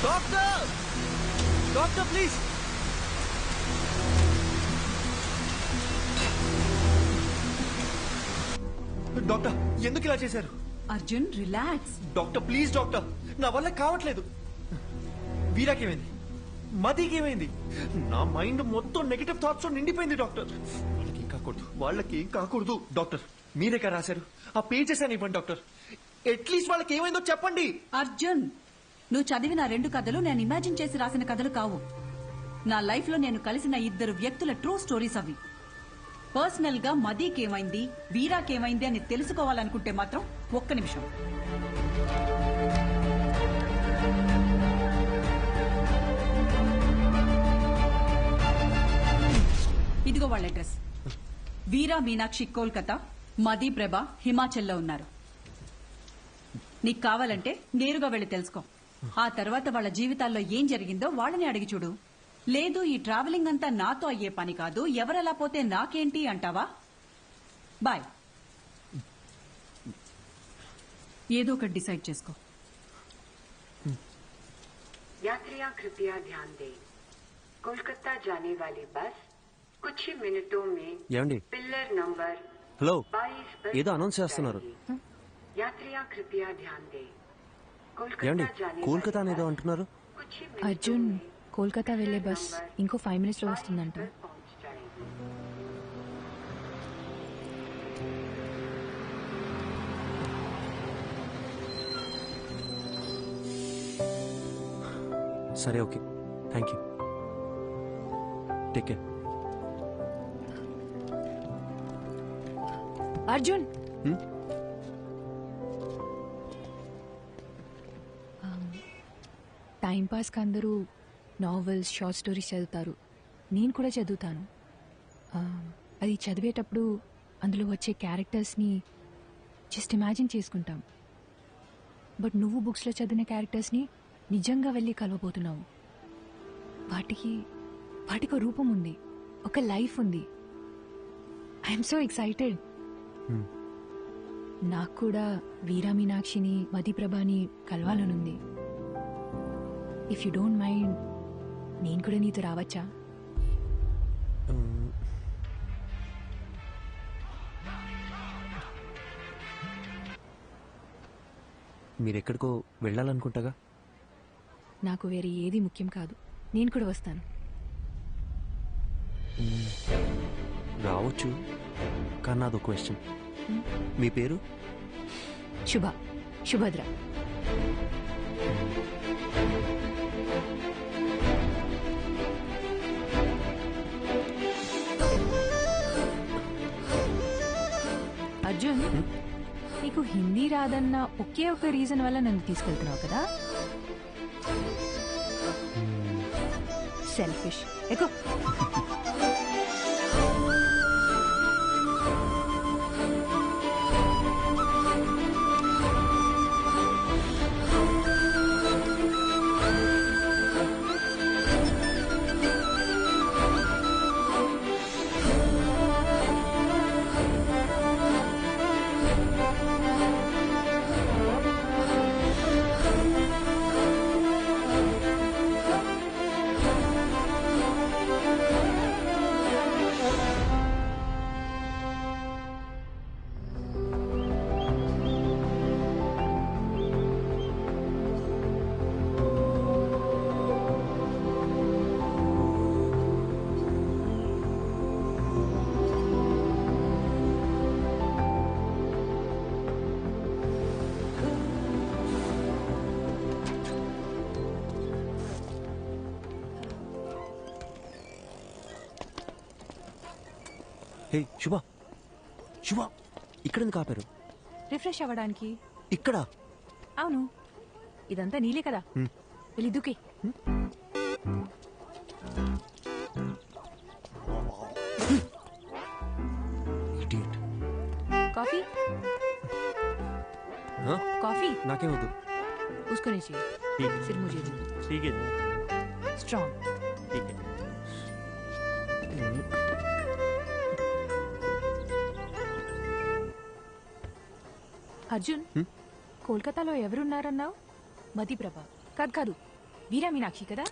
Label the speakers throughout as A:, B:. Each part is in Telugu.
A: డాక్టర్ డాక్టర్ ప్లీజ్ డాక్టర్ ఎందుకు ఇలా చేశారు?
B: Arjun relax.
A: Doctor please doctor, నా వల్ల కావట్లేదు. వీరాకేమైంది? మదికేమైంది? నా మైండ్ మొత్తం నెగటివ్ థాట్స్ తో నిండిపోయింది డాక్టర్. వాళ్ళకేం కాకూడదు డాక్టర్. మీరేగా రాశారు ఆ పేజెస్ అని ఇవ్వండి డాక్టర్. అట్లీస్ట్ వాళ్ళకి ఏమైందో చెప్పండి.
B: అర్జున్, నువ్వు చదివిన 2 కథలు నేను ఇమాజిన్ చేసి రాసిన కథలు కావు. నా లైఫ్ లో నేను కలిసిన 2 వ్యక్తుల ట్రూ స్టోరీస్ అవి. పర్సనల్ గా మదీకేమైంది, వీరాకేమైంది అని తెలుసుకోవాలనుకుంటే మాత్రం ఒక్క నిమిషం. ఇదిగో వాళ్ళ అడ్రస్. వీరా మీనాక్షి కోల్కతా, మదీ ప్రభ హిమాచల్లో ఉన్నారు. నీకు కావాలంటే నేరుగా వెళ్లి తెలుసుకో. ఆ తర్వాత వాళ్ళ జీవితాల్లో ఏం జరిగిందో వాళ్ళని అడిగి చూడు. లేదు ఈ ట్రావెలింగ్ అంతా నాతో అయ్యే పని కాదు, ఎవరెలా పోతే నాకేంటి అంటావా? బాయ్. ఏదో ఒకటి డిసైడ్ చేసుకో.
C: यात्रियां कृपया ध्यान दें, कोलकाता जाने वाली बस कुछ ही मिनटों में पिलर नंबर 22 पर
D: ఏదో అనౌన్స్ చేస్తున్నారు.
C: यात्रियां कृपया ध्यान दें,
D: కోల్కతా అనేదో అంటున్నారు.
E: అర్జున్, కోల్కతా వెళ్లే బస్ ఇంకో 5 minutes లో వస్తుందంట.
D: సరే okay, thank you. Take care.
E: Arjun, time పాస్కి అందరూ నావెల్స్, షార్ట్ స్టోరీస్ చదువుతారు. నేను కూడా చదువుతాను. అది చదివేటప్పుడు అందులో వచ్చే క్యారెక్టర్స్ని జస్ట్ ఇమాజిన్ చేసుకుంటాం. బట్ నువ్వు బుక్స్లో చదివిన క్యారెక్టర్స్ని నిజంగా వెళ్ళి కలవబోతున్నావు. వాటికి ఒక రూపం ఉంది, ఒక లైఫ్ ఉంది. I'm so excited. నాకు కూడా వీరా మీనాక్షిని, మదీ ప్రభాని కలవాలనుంది. ఇఫ్ యూ డోంట్ మైండ్, నేను కూడా నీతో రావచ్చా?
D: మీరెక్కడికో వెళ్ళాలనుకుంటాగా.
E: నాకు వేరే ఏది ముఖ్యం కాదు, నేను కూడా వస్తాను.
D: రావచ్చు, కానీ నాదో క్వశ్చన్. మీ పేరు?
E: శుభద్ర. అర్జున్, నీకు హిందీ రాదన్న ఒకే ఒక రీజన్ వల్ల నన్ను తీసుకెళ్తున్నావు కదా? సెల్ఫిష్. ఎక్కువ.
D: హే శుభ, ఇక్కడ ఎందుకు ఆపారు?
E: రిఫ్రెష్ అవ్వడానికి.
D: ఇక్కడ?
E: అవును, ఇదంతా నీలే కదా. వెళ్ళి దూకే. కాఫీ? కాఫీ
D: నాకేం వద్దు.
E: उसको नहीं चाहिए, सिर्फ मुझे दो.
D: ठीक है,
E: स्ट्रॉन्ग.
D: ठीक है.
E: అర్జున్, కోల్కతాలో ఎవరున్నారన్నావు? మదీ ప్రభ. కాదు, వీరా మీనాక్షి కదా?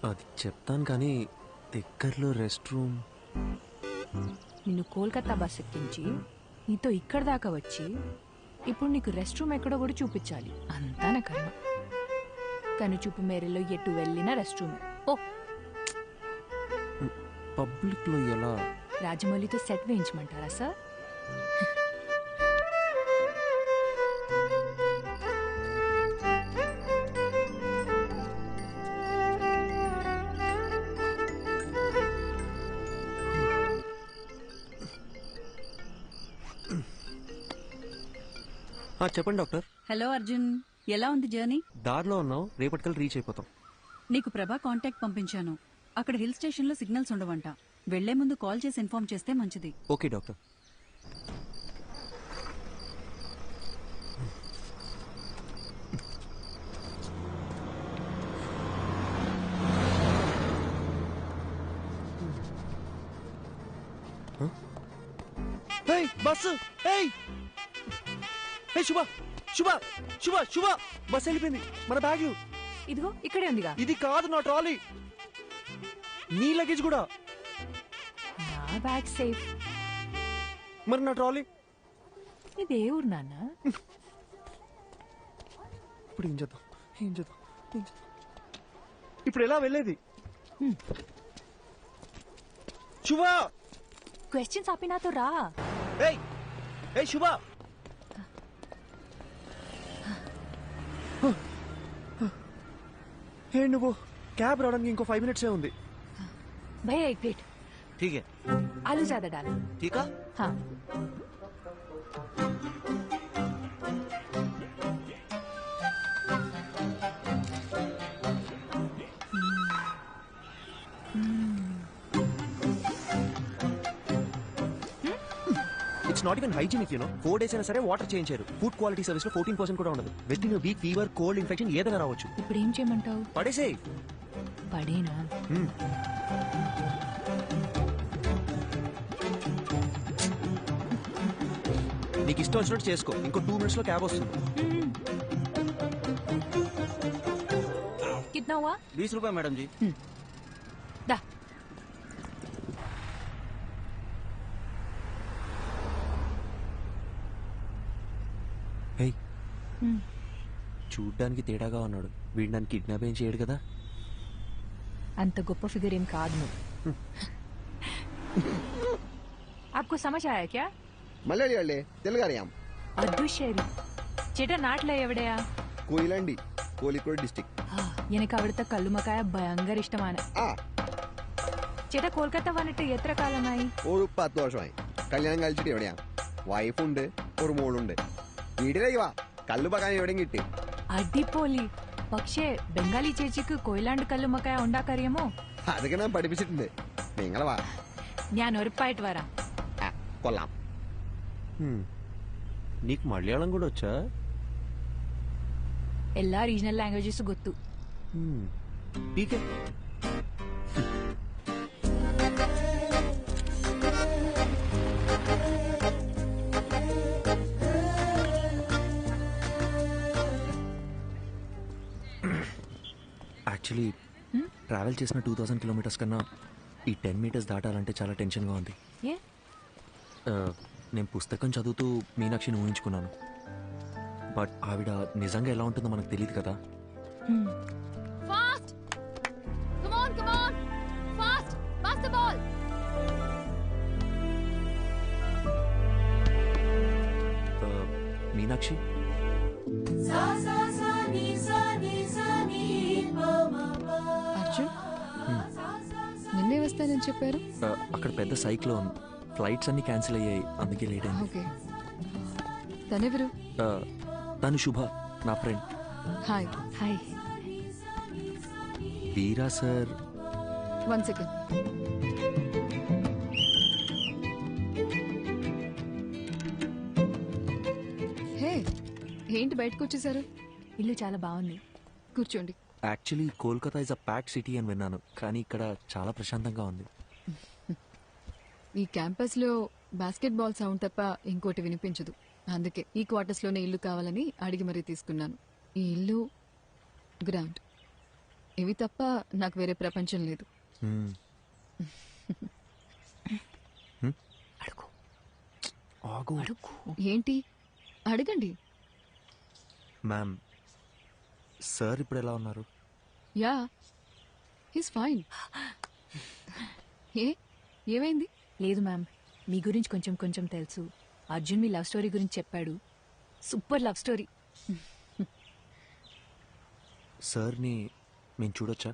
D: అది చెప్తాను కానీ దగ్గరలో రెస్ట్ రూమ్.
E: నిన్ను కోల్కతా బస్ ఎక్కించి నీతో ఇక్కడ దాకా వచ్చి ఇప్పుడు నీకు రెస్ట్ రూమ్ ఎక్కడో కూడా చూపించాలి. అంతా నా కర్మ. కనుచూపు మేరలో ఎటు వెళ్ళినా రెస్ట్ రూమ్. ఓ
D: పబ్లిక్లో ఎలా?
E: రాజమౌళితో సెట్ వేయించమంటారా సార్?
D: చెప్పండి డాక్టర్.
B: హలో అర్జున్, ఎలా ఉంది జర్నీ?
D: దారిలో ఉన్నాం, రేపటికల్ రీచ్ అయిపోతాం.
B: నీకు ప్రభా కాంటాక్ట్ పంపించాను. అక్కడ హిల్ స్టేషన్ లో సిగ్నల్స్ ఉండవంట. వెళ్లే ముందు కాల్ చేసి ఇన్ఫార్మ్ చేస్తే మంచిది.
D: Okay doctor. బస్సు శుభ శుభ శుభ శుభ బస్ వెళ్ళిపోయింది. మన బ్యాగ్లు
E: ఇదిగో ఇక్కడే ఉందిగా.
D: ఇది కాదు నా ట్రాలీ, నీ లగేజ్ కూడా.
E: నా బ్యాగ్ సేఫ్.
D: మరి నా ట్రాలీ?
E: ఇదే ఊరు నాన్న.
D: ఇప్పుడు ఏం చేద్దాం ఏం చేద్దాం ఏం చేద్దాం? ఇప్పుడు ఎలా వెళ్ళేది? శుభ
E: క్వశ్చన్స్ ఆపి నాతో రా.
D: ఏయ్ ఏయ్ శుభ. ఏ నువ్వు క్యాబ్ రావడానికి ఇంకో 5 minutes ఉంది.
E: भैया एक प्लेट
D: ठीक है.
E: आलू ज्यादा डालो.
D: ठीक है.
E: हाँ.
D: It's not even hygienic you know. 4 days అయినా సరే వాటర్ చేంజ్ చేయరు. ఫుడ్ క్వాలిటీ సర్వీస్ లో 14% కూడా ఉండదు. With in week fever, cold, infection ఏదైనా రావచ్చు.
E: ఇప్పుడు ఏం చేయమంటావు?
D: పడేసేయ్.
E: పడేనా?
D: నీకు ఇష్టం వచ్చినట్టు చేసుకో. ఇంకో 2 minutes లో క్యాబ్ వస్తుంది.
E: कितना हुआ?
D: 20 रुपए मैडम जी.
E: दा.
D: హే, చూడ్డానికి తేడాగా ఉన్నాడు. వీడు నన్ను కిడ్నాప్ ఏం చేయడు కదా?
E: అంత గొప్ప ఫిగర్ ఏం కాదు నువ్వు. आपको समझ आया क्या?
F: മലയാളി അല്ലേ? തെലുങ്ക് അറിയാം.
E: അദുശേരി ചേട്ടാ നാട്ടിലെ എവിടെയാ?
F: കൊയിലാണ്ടി, കോഴിക്കോട് ഡിസ്ട്രിക്ട്.
E: എനിക്ക് അവിടുത്തെ കല്ലുമക്കായ ഭയങ്കര ഇഷ്ടമാണ്.
F: ആ,
E: ചേട്ടാ കൊൽക്കത്ത വന്നിട്ട് എത്ര കാലമായി?
F: ഒരു 10 വർഷമായി. കല്യാണം കഴിച്ചിട്ട് എവിടെയാ? വൈഫുണ്ട്, ഒരു മോളുണ്ട്. വീട്ടിലേക്ക് വാ, കല്ലുപക്കാൻ എവിടെയും കിട്ടി.
E: അടിപൊളി. പക്ഷേ ബംഗാളി ചേച്ചിക്ക് കൊയിലാണ്ട് കല്ലുമക്കായ ഉണ്ടാക്കറിയാമോ?
F: അതൊക്കെ ഞാൻ പഠിപ്പിച്ചിട്ടുണ്ട്. നിങ്ങളെ വാ.
E: ഞാൻ ഉറപ്പായിട്ട് വരാം.
F: ആ, കൊള്ളാം.
D: నీకు మలయాళం కూడా వచ్చా?
E: എല്ലാ റീജിയണൽ ലാംഗ്വേജസ് ಗೊತ್ತು.
D: ठीक है. యాక్చువల్లీ ట్రావెల్ చేసిన 2000 kilometers కన్నా ఈ 10 meters దాటాలంటే చాలా టెన్షన్గా ఉంది.
E: ఏ?
D: నేను పుస్తకం చదువుతూ మీనాక్షిని ఊహించుకున్నాను. బట్ ఆవిడ నిజంగా ఎలా ఉంటుందో మనకు తెలియదు కదా.
G: Fast! Come on, come on! Fast! Pass the ball!
D: Meenakshi,
H: Arjun నిన్నే వస్తానని చెప్పారు.
D: అక్కడ పెద్ద సైక్లోన్, ఫ్లైట్స్ అన్ని క్యాన్సిల్ అయ్యాయి, అందుకే లేట్ అయింది.
H: ఓకే, తనెవరు?
D: తను శుభ, నా ఫ్రెండ్.
H: హాయ్.
E: హాయ్.
D: వీరా సార్.
H: 1 second. హే, ఏంటి బయటకు వచ్చేసారు?
E: ఇల్లు చాలా బాగుంది.
H: కూర్చోండి.
D: Actually Kolkata is a pack city అని విన్నాను, కానీ ఇక్కడ చాలా ప్రశాంతంగా ఉంది.
H: ఈ క్యాంపస్ లో బాస్కెట్ బాల్ సౌండ్ తప్ప ఇంకోటి వినిపించదు. అందుకే ఈ క్వార్టర్స్ లోనే ఇల్లు కావాలని అడిగి మరీ తీసుకున్నాను. ఈ ఇల్లు గ్రౌండ్. ఇవి తప్ప నాకు వేరే ప్రపంచం లేదు.
E: అడుగు
D: ఆగు.
E: అడుగు.
H: ఏంటి అడగండి.
D: మ్యామ్, సార్ ఇప్పుడు ఎలా ఉన్నారు?
H: Yeah, he's fine. ఏమైంది?
E: లేదు మ్యామ్, మీ గురించి కొంచెం కొంచెం తెలుసు. అర్జున్ మీ లవ్ స్టోరీ గురించి చెప్పాడు. Super love story.
D: సార్ని మేము చూడొచ్చా?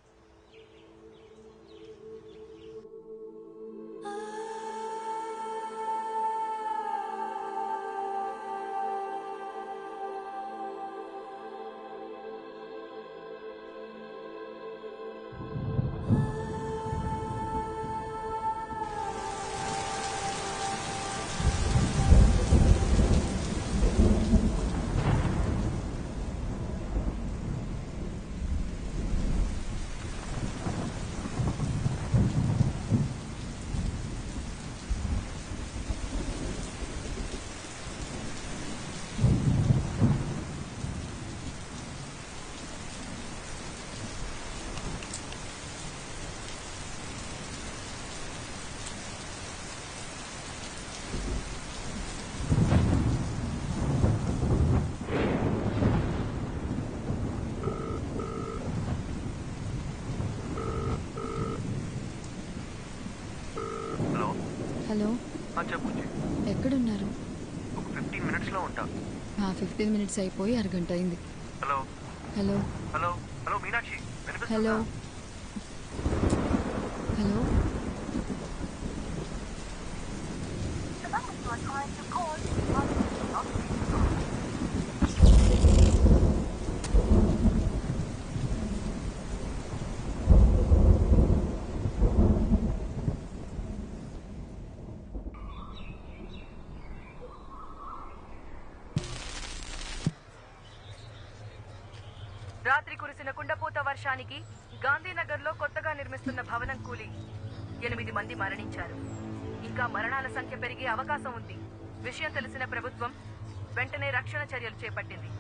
H: హలో,
D: చెప్పు.
H: ఎక్కడున్నారు?
D: ఒక 15 minutesలో ఉంటా.
H: 15 minutes అయిపోయి అరగంట అయింది.
D: Hello
H: hello
D: hello hello Meenakshi,
H: hello hello.
I: రాత్రి కురిసిన కుండపోత వర్షానికి గాంధీనగర్లో కొత్తగా నిర్మిస్తున్న భవనం కూలి 8 మంది మరణించారు. ఇంకా మరణాల సంఖ్య పెరిగే అవకాశం ఉంది. విషయం తెలిసిన ప్రభుత్వం వెంటనే రక్షణ చర్యలు చేపట్టింది.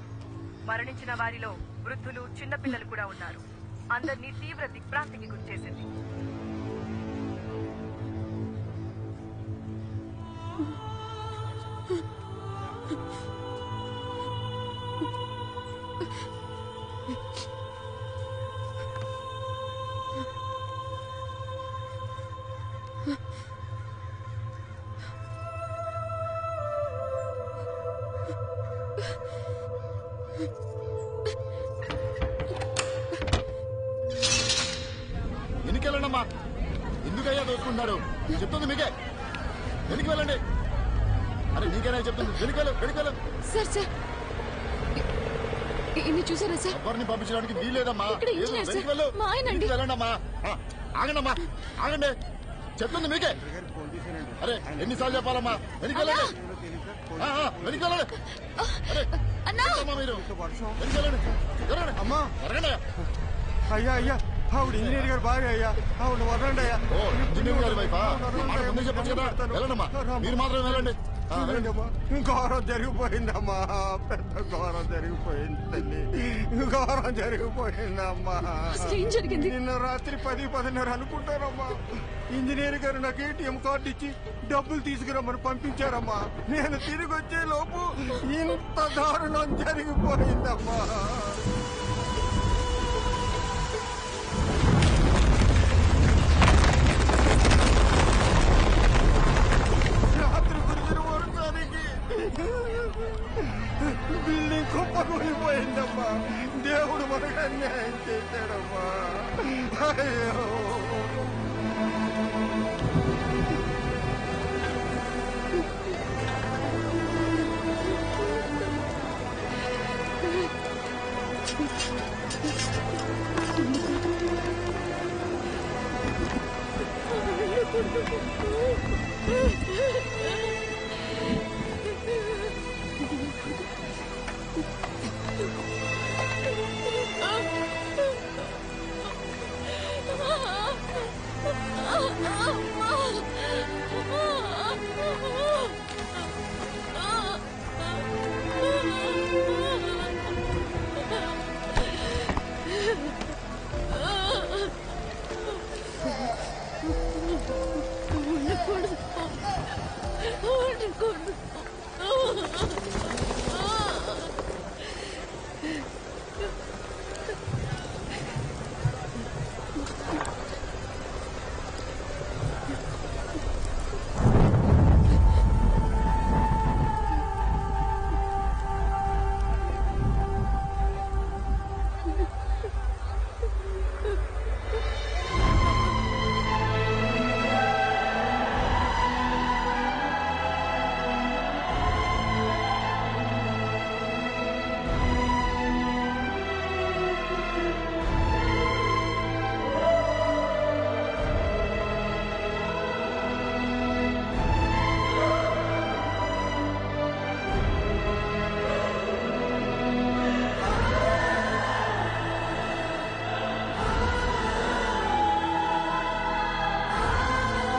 I: మరణించిన వారిలో వృద్ధులు, చిన్నపిల్లలు కూడా ఉన్నారు. అందరినీ తీవ్ర దిగ్భ్రాంతికి గురిచేసింది.
J: ఎన్నికెళ్ళండమ్మా. ఎందుకయ్యా దోచుకుంటున్నారు? చెప్తుంది మీకే. వెనక్కి వెళ్ళండి. అరే నీకేనా చెప్తుంది? వెనుకెళ్ళు.
H: సార్ సార్, ఇన్ని చూసారా సార్?
J: ఎవరిని పంపించడానికి వీల్లేదమ్మా.
H: ఇక్కడ ఇంజనీర్ సార్,
J: వెనక్కి వెళ్ళు.
H: మా ఆయనండి.
J: వెళ్ళండమ్మా. ఆగండమ్మా, ఆగండి. చెప్తుంది మీకే. అరే ఎన్నిసార్లు చెప్పాలమ్మా? వెనకెళ్ళండి. వెనకెళ్ళండి. అరే అమ్మా, మీరు వెనకెళ్ళండి. జరగండి అమ్మా, జరగండి.
A: అయ్యా ఆవిడ ఇంజనీర్ గారు బాగా అయ్యా, ఆవిడ వదలండి అయ్యా.
J: ఓ ఇంజనీర్ గారి వైఫా? ముందే చెప్పచ్చు కదా. వెళ్ళండమ్మా, మీరు మాత్రం వెళ్ళండి.
A: ఘోరం జరిగిపోయిందమ్మా, పెద్ద ఘోరం జరిగిపోయింది తల్లి, ఘోరం జరిగిపోయిందమ్మా.
H: ఏం జరిగింది?
A: నిన్న రాత్రి 10-10:30 అనుకుంటారమ్మా. ఇంజనీర్ గారు నాకు ఏటీఎం కార్డు ఇచ్చి డబ్బులు తీసుకురమ్మని పంపించారమ్మా. నేను తిరిగి వచ్చే లోపు ఇంత దారుణం జరిగిపోయిందమ్మా. రాత్రి కురిసిన వర్షానికి బిల్డింగ్ కుప్పకూలిపోయిందమ్మా. దేవుడు మనకు అన్యాయం చేశాడమ్మా. అయ్యో